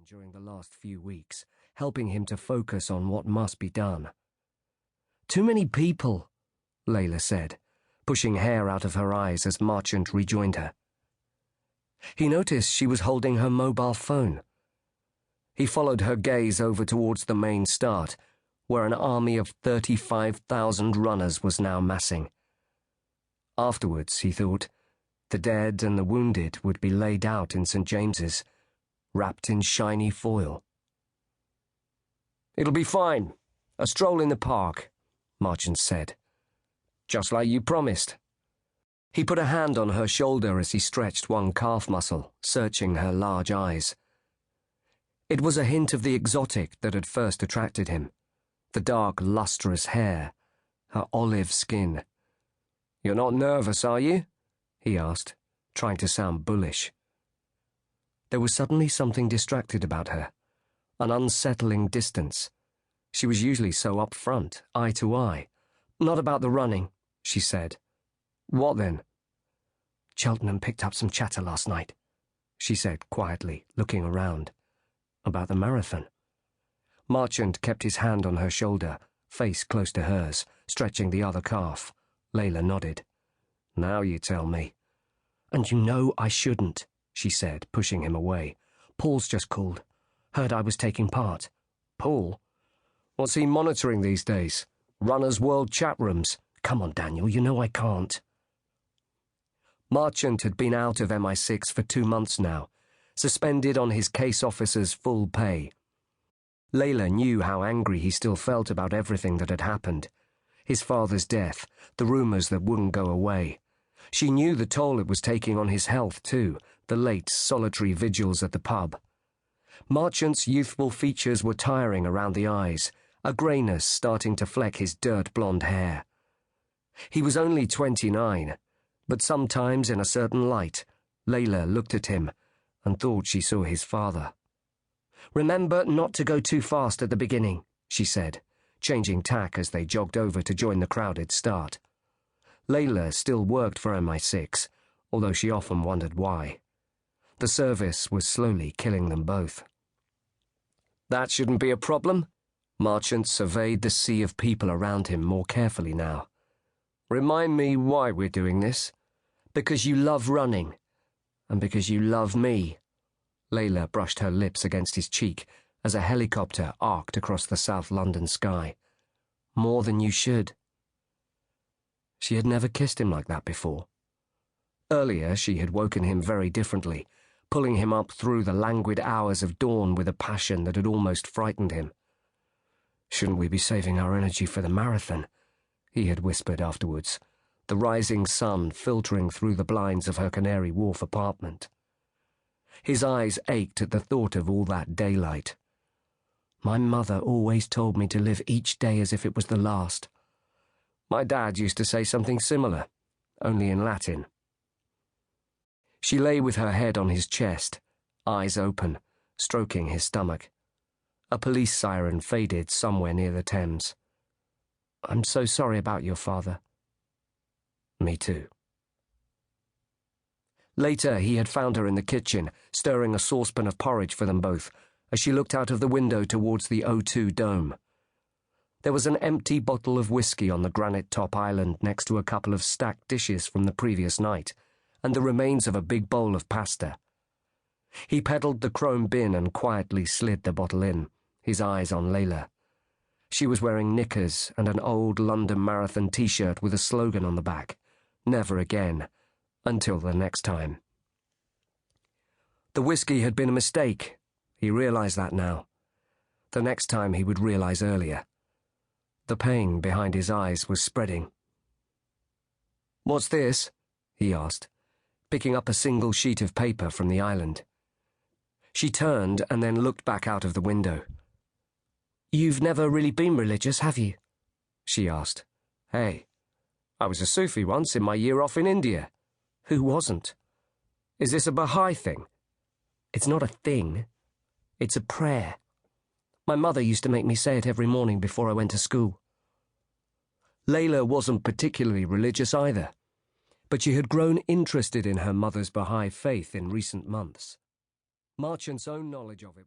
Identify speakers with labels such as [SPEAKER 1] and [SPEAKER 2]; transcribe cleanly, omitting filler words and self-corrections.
[SPEAKER 1] during the last few weeks, helping him to focus on what must be done. "Too many people," Layla said, pushing hair out of her eyes as Marchant rejoined her. He noticed she was holding her mobile phone. He followed her gaze over towards the main start, where an army of 35,000 runners was now massing. Afterwards, he thought, the dead and the wounded would be laid out in St. James's, wrapped in shiny foil. "It'll be fine. A stroll in the park," Marchant said. "Just like you promised." He put a hand on her shoulder as he stretched one calf muscle, searching her large eyes. It was a hint of the exotic that had first attracted him. The dark, lustrous hair, her olive skin. "You're not nervous, are you?" he asked, trying to sound bullish. There was suddenly something distracted about her, an unsettling distance. She was usually so up front, eye to eye. "Not about the running," she said. "What then?" "Cheltenham picked up some chatter last night," she said quietly, looking around. "About the marathon." Marchant kept his hand on her shoulder, face close to hers, stretching the other calf. Layla nodded. "Now you tell me." "And you know I shouldn't," she said, pushing him away. "Paul's just called. Heard I was taking part." "Paul? What's he monitoring these days? Runners' World chat rooms? Come on, Daniel, you know I can't." Marchant had been out of MI6 for 2 months now, suspended on his case officer's full pay. Layla knew how angry he still felt about everything that had happened. His father's death, the rumours that wouldn't go away. She knew the toll it was taking on his health too, the late, solitary vigils at the pub. Marchant's youthful features were tiring around the eyes, a greyness starting to fleck his dirt-blonde hair. He was only 29, but sometimes in a certain light, Layla looked at him and thought she saw his father. "Remember not to go too fast at the beginning," she said, changing tack as they jogged over to join the crowded start. Layla still worked for MI6, although she often wondered why. The service was slowly killing them both. "That shouldn't be a problem." Marchant surveyed the sea of people around him more carefully now. "Remind me why we're doing this." "Because you love running. And because you love me." Layla brushed her lips against his cheek as a helicopter arced across the South London sky. "More than you should." She had never kissed him like that before. Earlier, she had woken him very differently, pulling him up through the languid hours of dawn with a passion that had almost frightened him. "Shouldn't we be saving our energy for the marathon?" he had whispered afterwards, the rising sun filtering through the blinds of her Canary Wharf apartment. His eyes ached at the thought of all that daylight. "My mother always told me to live each day as if it was the last." "My dad used to say something similar, only in Latin." She lay with her head on his chest, eyes open, stroking his stomach. A police siren faded somewhere near the Thames. "I'm so sorry about your father." "Me too." Later, he had found her in the kitchen, stirring a saucepan of porridge for them both, as she looked out of the window towards the O2 dome. There was an empty bottle of whiskey on the granite-top island next to a couple of stacked dishes from the previous night, and the remains of a big bowl of pasta. He pedalled the chrome bin and quietly slid the bottle in, his eyes on Layla. She was wearing knickers and an old London Marathon t-shirt with a slogan on the back, "Never again, until the next time." The whiskey had been a mistake. He realized that now. The next time he would realize earlier. The pain behind his eyes was spreading. "What's this?" he asked, picking up a single sheet of paper from the island. She turned and then looked back out of the window. "You've never really been religious, have you?" she asked. "Hey, I was a Sufi once in my year off in India." "Who wasn't?" "Is this a Baha'i thing?" "It's not a thing. It's a prayer. My mother used to make me say it every morning before I went to school." Layla wasn't particularly religious either, but she had grown interested in her mother's Baha'i faith in recent months. Marchant's own knowledge of it was